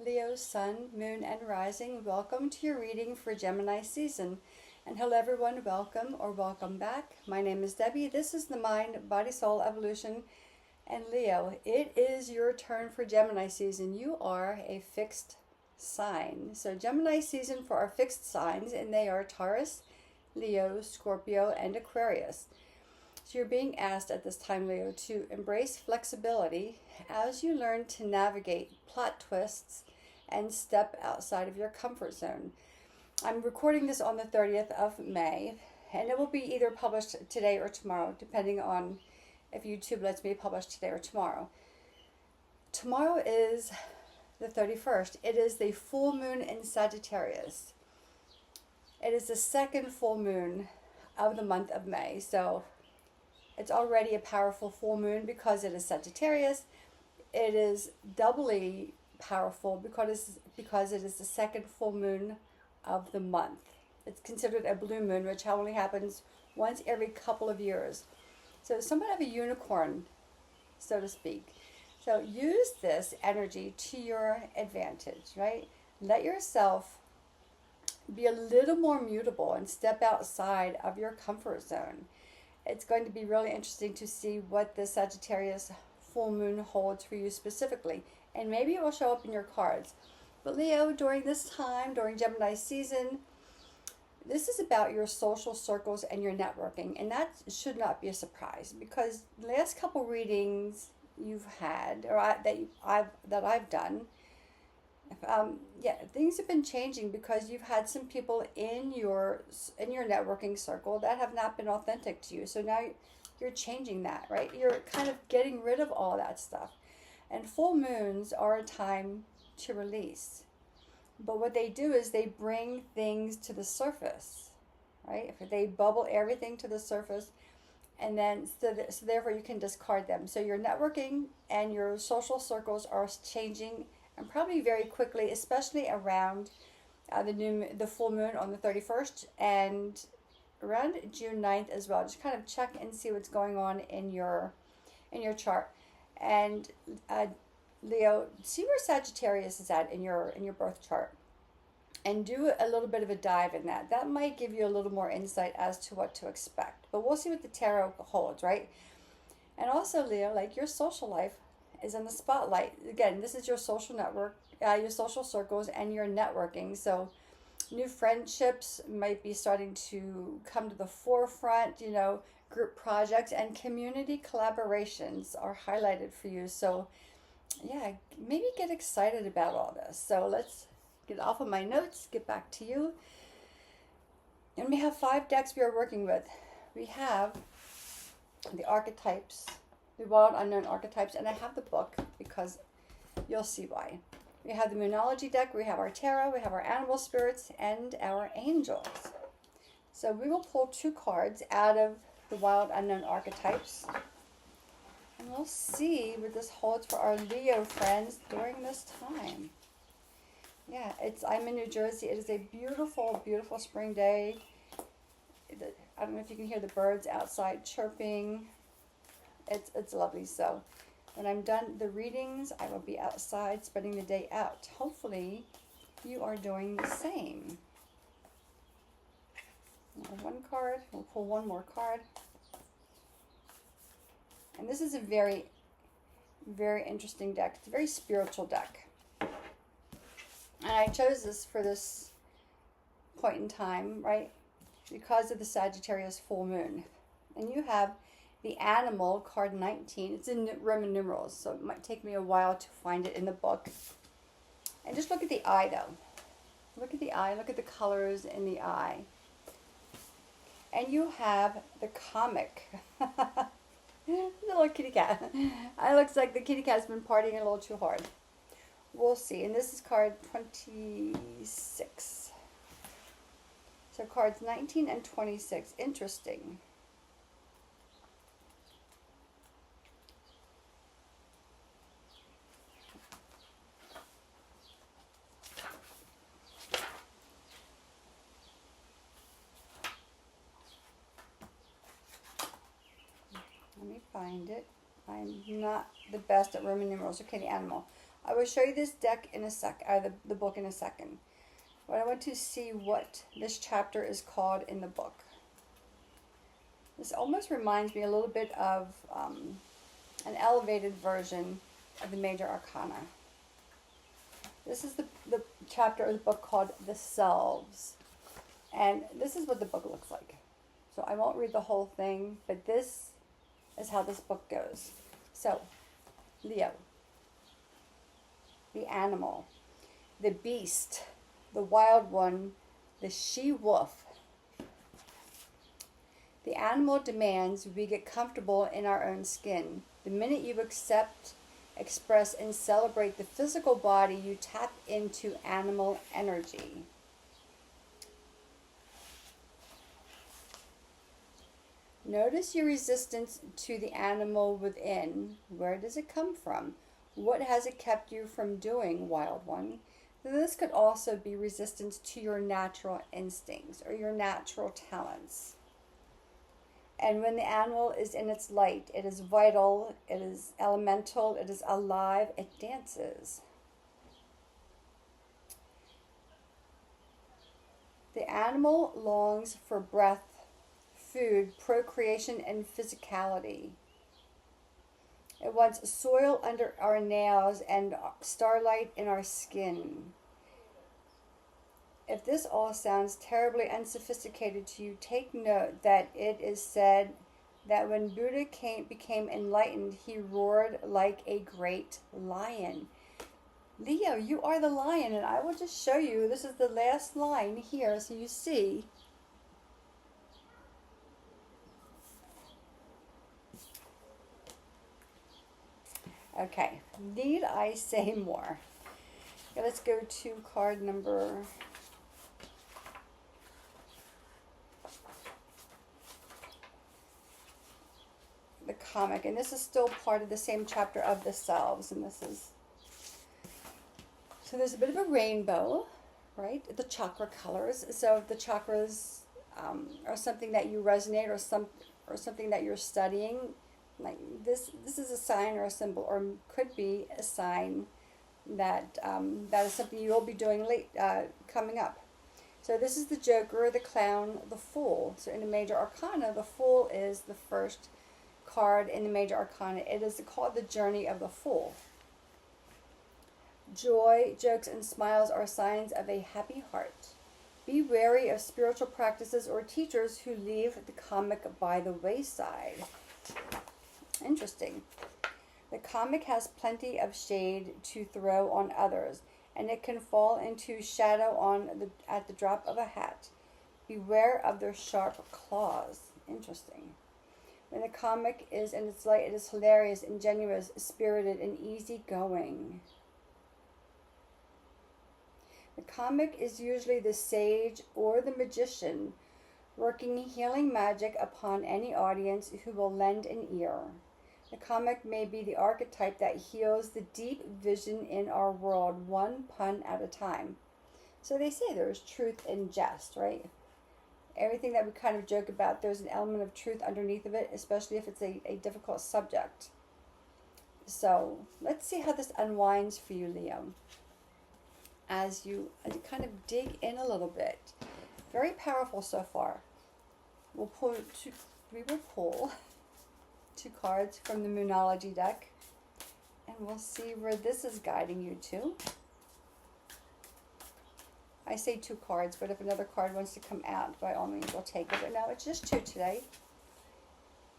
Leo, Sun, Moon, and Rising, welcome to your reading for Gemini season. And hello everyone, welcome or welcome back. My name is Debbie. This is the Mind, Body, Soul, Evolution, and Leo. It is your turn for Gemini season. You are a fixed sign. So Gemini season for our fixed signs, and they are Taurus, Leo, Scorpio, and Aquarius. So you're being asked at this time, Leo, to embrace flexibility as you learn to navigate plot twists and step outside of your comfort zone. I'm recording this on the 30th of May, and it will be either published today or tomorrow, depending on if YouTube lets me publish today or tomorrow. Tomorrow is the 31st. It is the full moon in Sagittarius. It is the second full moon of the month of May, so it's already a powerful full moon because it is Sagittarius. It is doubly powerful because it is the second full moon of the month. It's considered a blue moon, which only happens once every couple of years. So somewhat of a unicorn, so to speak. So use this energy to your advantage, right? Let yourself be a little more mutable and step outside of your comfort zone. It's going to be really interesting to see what the Sagittarius full moon holds for you specifically. And maybe it will show up in your cards. But Leo, during this time, during Gemini season, this is about your social circles and your networking. And that should not be a surprise because the last couple readings you've had, or that I've done, things have been changing because you've had some people in your networking circle that have not been authentic to you. So now you're changing that, right? You're kind of getting rid of all that stuff. And full moons are a time to release. But what they do is they bring things to the surface, right? If they bubble everything to the surface, and then so therefore you can discard them. So your networking and your social circles are changing, and probably very quickly, especially around the full moon on the 31st and around June 9th as well. Just kind of check and see what's going on in your chart. And Leo, see where Sagittarius is at in your birth chart, and do a little bit of a dive in that. That might give you a little more insight as to what to expect. But we'll see what the tarot holds, right? And also, Leo, like your social life is in the spotlight. Again, this is your social network, your social circles, and your networking. So new friendships might be starting to come to the forefront. Group projects and community collaborations are highlighted for you. So yeah, maybe get excited about all this. So let's get off of my notes, get back to you. And we have 5 decks we are working with. We have the archetypes, the wild unknown archetypes, and I have the book because you'll see why. We have the Moonology deck, we have our tarot, we have our animal spirits, and our angels. So we will pull 2 cards out of the wild unknown archetypes, and we'll see what this holds for our Leo friends during this time. Yeah, I'm in New Jersey. It is a beautiful, beautiful spring day. I don't know if you can hear the birds outside chirping. It's lovely. So when I'm done the readings, I will be outside spending the day out. Hopefully you are doing the same. Now, 1 card. We'll pull 1 more card. And this is a very, very interesting deck. It's a very spiritual deck. And I chose this for this point in time, right? Because of the Sagittarius full moon. And you have the animal, card 19. It's in Roman numerals, so it might take me a while to find it in the book. And just look at the eye, though. Look at the eye. Look at the colors in the eye. And you have the comic. The little kitty cat. It looks like the kitty cat's been partying a little too hard. We'll see. And this is card 26. So cards 19 and 26. Interesting. Let me find it. I'm not the best at Roman numerals. Okay, the animal. I will show you this deck in a sec, the book in a second. But I want to see what this chapter is called in the book. This almost reminds me a little bit of an elevated version of the Major Arcana. This is the chapter of the book called The Selves. And this is what the book looks like. So I won't read the whole thing, but this is how this book goes. So, Leo. The animal. The beast. The wild one. The she-wolf. The animal demands we get comfortable in our own skin. The minute you accept, express, and celebrate the physical body, you tap into animal energy. Notice your resistance to the animal within. Where does it come from? What has it kept you from doing, wild one? This could also be resistance to your natural instincts or your natural talents. And when the animal is in its light, it is vital, it is elemental, it is alive, it dances. The animal longs for breath, food, procreation, and physicality. It wants soil under our nails and starlight in our skin. If this all sounds terribly unsophisticated to you, take note that it is said that when Buddha became enlightened, he roared like a great lion. Leo, you are the lion, and I will just show you. This is the last line here, so you see. Okay, need I say more? Okay, let's go to card number... the comic, and this is still part of the same chapter of The Selves, and this is... So there's a bit of a rainbow, right? The chakra colors. So if the chakras are something that you resonate or something that you're studying, like this is a sign or a symbol, or could be a sign that that is something you'll be doing coming up. So this is the Joker, the Clown, the Fool. So in the Major Arcana, the Fool is the first card in the Major Arcana. It is called the Journey of the Fool. Joy, jokes, and smiles are signs of a happy heart. Be wary of spiritual practices or teachers who leave the comic by the wayside. Interesting. The comic has plenty of shade to throw on others, and it can fall into shadow at the drop of a hat. Beware of their sharp claws. Interesting. When the comic is in its light, it is hilarious, ingenuous, spirited, and easygoing. The comic is usually the sage or the magician, working healing magic upon any audience who will lend an ear. The comic may be the archetype that heals the deep vision in our world, one pun at a time. So they say there's truth in jest, right? Everything that we kind of joke about, there's an element of truth underneath of it, especially if it's a difficult subject. So let's see how this unwinds for you, Leo, as you kind of dig in a little bit. Very powerful so far. We will pull two cards from the Moonology deck, and we'll see where this is guiding you to. I say two cards, but if another card wants to come out, by all means, we'll take it. But no, it's just two today.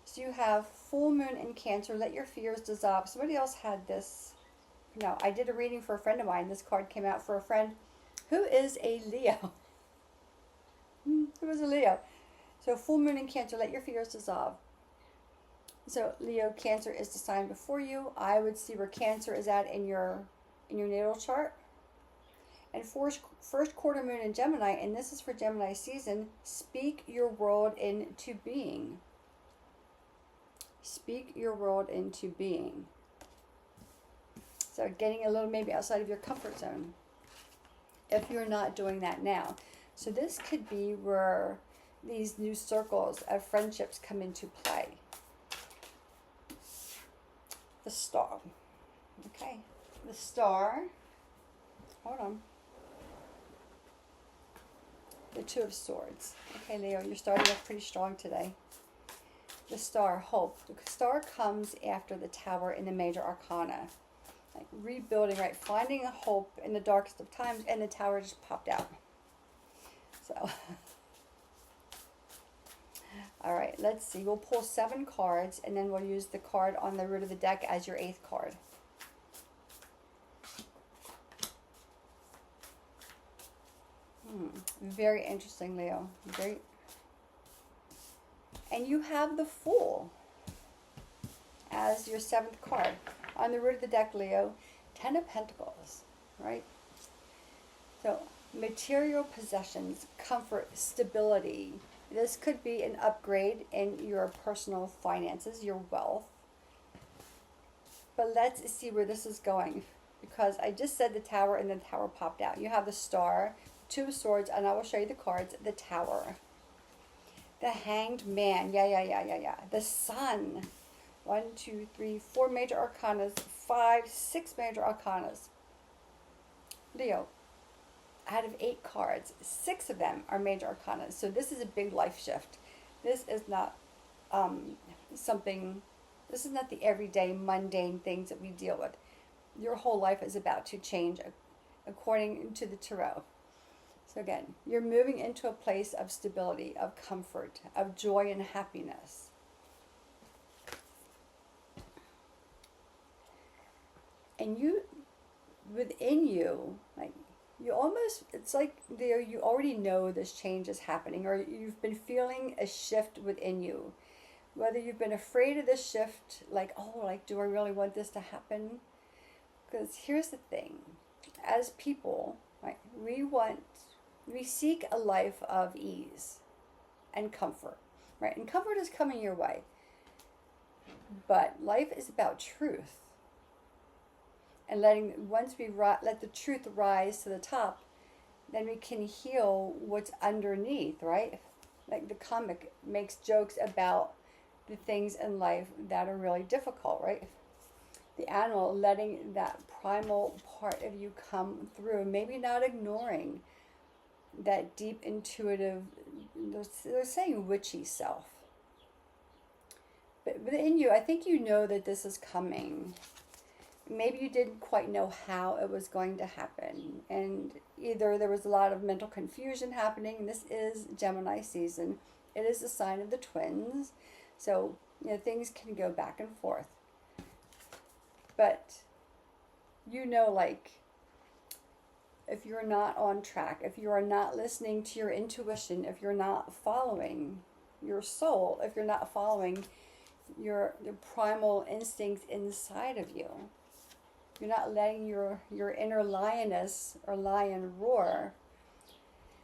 So you have Full Moon in Cancer. Let your fears dissolve. Somebody else had this. No, I did a reading for a friend of mine. This card came out for a friend who is a Leo. Who is a Leo. So Full Moon in Cancer. Let your fears dissolve. So Leo, Cancer is the sign before you. I would see where Cancer is at in your natal chart. And first quarter moon in Gemini, and this is for Gemini season, speak your world into being. Speak your world into being. So getting a little maybe outside of your comfort zone, if you're not doing that now. So this could be where these new circles of friendships come into play. The Star. Okay. the Star. Hold on. The Two of Swords. Okay, Leo, you're starting off pretty strong today. The Star, hope. The Star comes after the Tower in the Major Arcana. Like rebuilding, right? Finding a hope in the darkest of times, and the Tower just popped out. So, all right, let's see. We'll pull 7 cards, and then we'll use the card on the root of the deck as your 8th card. Very interesting, Leo. Very. And you have the Fool as your 7th card. On the root of the deck, Leo, 10 of Pentacles, right? So, material possessions, comfort, stability. This could be an upgrade in your personal finances, your wealth. But let's see where this is going. Because I just said the Tower, and the Tower popped out. You have the Star, 2 of Swords, and I will show you the cards. The Tower. The Hanged Man. Yeah. The Sun. 1, 2, 3, 4 major arcanas. 5, 6 major arcanas. Leo, out of 8 cards, 6 of them are major arcanas. So this is a big life shift. This is not this is not the everyday mundane things that we deal with. Your whole life is about to change according to the Tarot. So again, you're moving into a place of stability, of comfort, of joy and happiness. And you, within you, like you almost, it's like there you already know this change is happening, or you've been feeling a shift within you. Whether you've been afraid of this shift, like, oh, like, do I really want this to happen? Because here's the thing, as people, right, we seek a life of ease and comfort, right? And comfort is coming your way. But life is about truth. And once we let the truth rise to the top, then we can heal what's underneath, right? Like the comic makes jokes about the things in life that are really difficult, right? The animal letting that primal part of you come through, maybe not ignoring that deep intuitive, they're saying witchy self. But within you, I think you know that this is coming. Maybe you didn't quite know how it was going to happen. And either there was a lot of mental confusion happening. This is Gemini season. It is the sign of the twins. So, things can go back and forth. But, like, if you're not on track, if you are not listening to your intuition, if you're not following your soul, if you're not following your primal instincts inside of you, you're not letting your inner lioness or lion roar,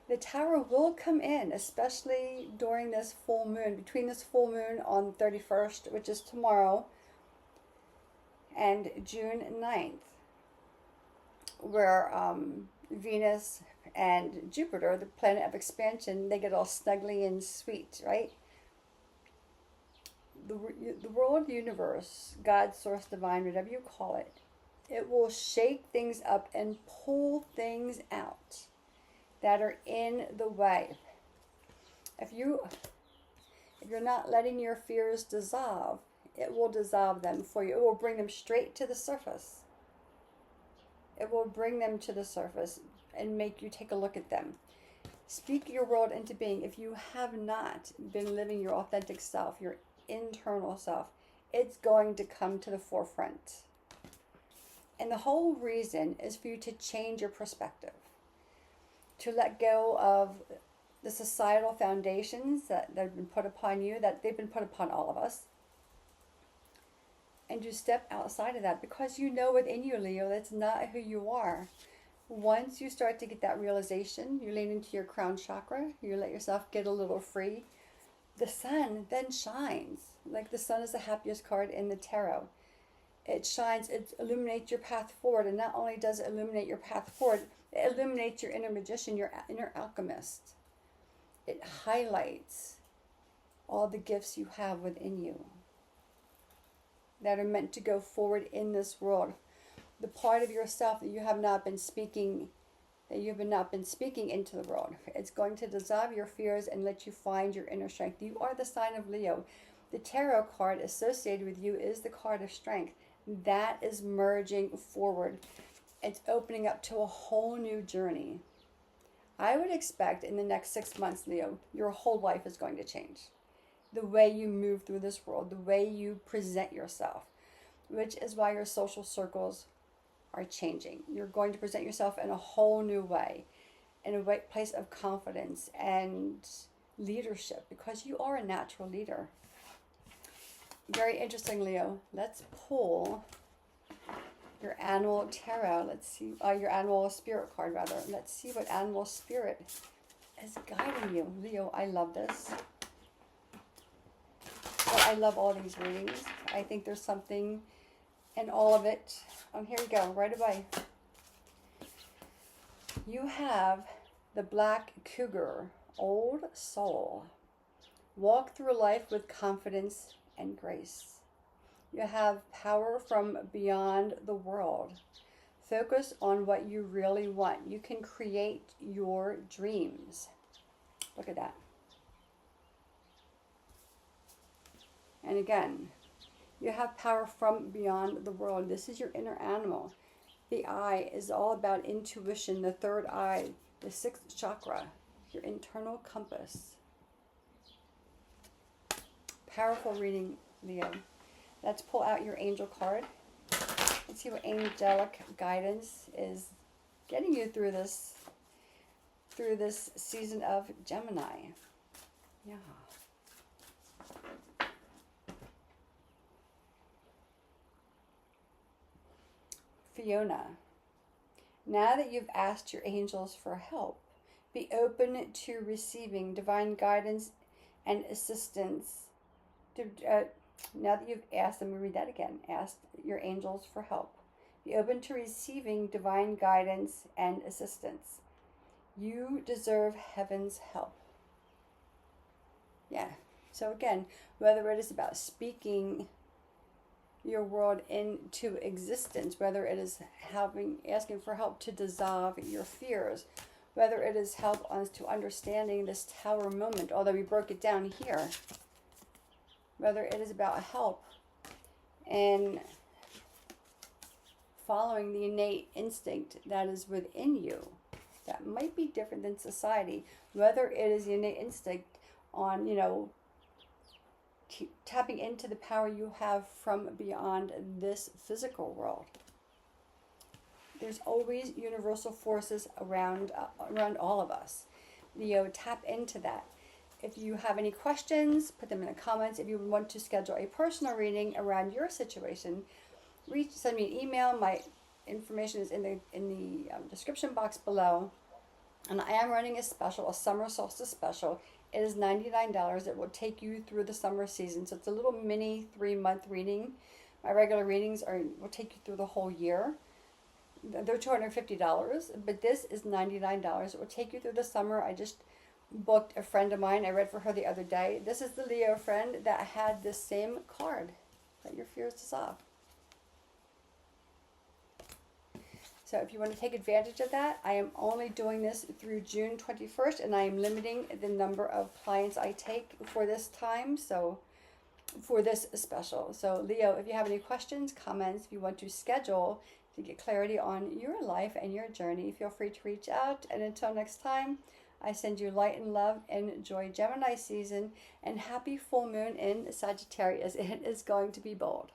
the Tower will come in, especially during this full moon, between this full moon on 31st, which is tomorrow, and June 9th, where Venus and Jupiter, the planet of expansion, they get all snuggly and sweet, right? The world, universe, God, source, divine, whatever you call it, it will shake things up and pull things out that are in the way. If you're not letting your fears dissolve, it will dissolve them for you. It will bring them straight to the surface. It will bring them to the surface and make you take a look at them. Speak your world into being. If you have not been living your authentic self, your internal self, it's going to come to the forefront. And the whole reason is for you to change your perspective, to let go of the societal foundations that have been put upon you, that they've been put upon all of us, and to step outside of that, because you know within you, Leo, that's not who you are. Once you start to get that realization, you lean into your crown chakra, you let yourself get a little free, the sun then shines. Like the sun is the happiest card in the tarot. It shines, it illuminates your path forward, and not only does it illuminate your path forward, it illuminates your inner magician, your inner alchemist. It highlights all the gifts you have within you that are meant to go forward in this world. the part of yourself that you have not been speaking, that you have not been speaking into the world. It's going to dissolve your fears and let you find your inner strength. You are the sign of Leo. The tarot card associated with you is the card of strength. That is merging forward. It's opening up to a whole new journey. I would expect in the next 6 months, Leo, your whole life is going to change. The way you move through this world, the way you present yourself, which is why your social circles are changing. You're going to present yourself in a whole new way, in a place of confidence and leadership, because you are a natural leader. Very interesting, Leo. Let's pull your animal tarot. Let's see, your animal spirit card, rather. Let's see what animal spirit is guiding you. Leo, I love this. Well, I love all these readings. I think there's something in all of it. Here we go, right away. You have the Black Cougar, Old Soul. Walk through life with confidence and grace. You have power from beyond the world. Focus on what you really want. You can create your dreams. Look at that. And again, you have power from beyond the world. This is your inner animal. The eye is all about intuition. The third eye, the sixth chakra, your internal compass. Powerful reading, Leo. Let's pull out your angel card. Let's see what angelic guidance is getting you through this season of Gemini. Yeah. Fiona, now that you've asked your angels for help, be open to receiving divine guidance and assistance. Now that you've asked, let me read that again, asked your angels for help. Be open to receiving divine guidance and assistance. You deserve heaven's help. Yeah. So again, whether it is about speaking your world into existence, whether it is asking for help to dissolve your fears, whether it is help to understanding this tower moment, although we broke it down here, whether it is about help in following the innate instinct that is within you, that might be different than society, whether it is the innate instinct on, tapping into the power you have from beyond this physical world. There's always universal forces around all of us. Leo, tap into that. If you have any questions, put them in the comments. If you want to schedule a personal reading around your situation, send me an email. My information is in the description box below. And I am running a special, a summer solstice special. It is $99. It will take you through the summer season. So it's a little mini 3-month reading. My regular readings will take you through the whole year. They're $250, but this is $99. It will take you through the summer. I just booked a friend of mine. I read for her the other day. This is the Leo friend that had this same card, Let Your Fears Dissolve. So if you want to take advantage of that, I am only doing this through June 21st, and I am limiting the number of clients I take for this time, so for this special. So Leo, if you have any questions, comments, if you want to schedule to get clarity on your life and your journey, feel free to reach out. And until next time, I send you light and love, and enjoy Gemini season, and happy full moon in Sagittarius. It is going to be bold.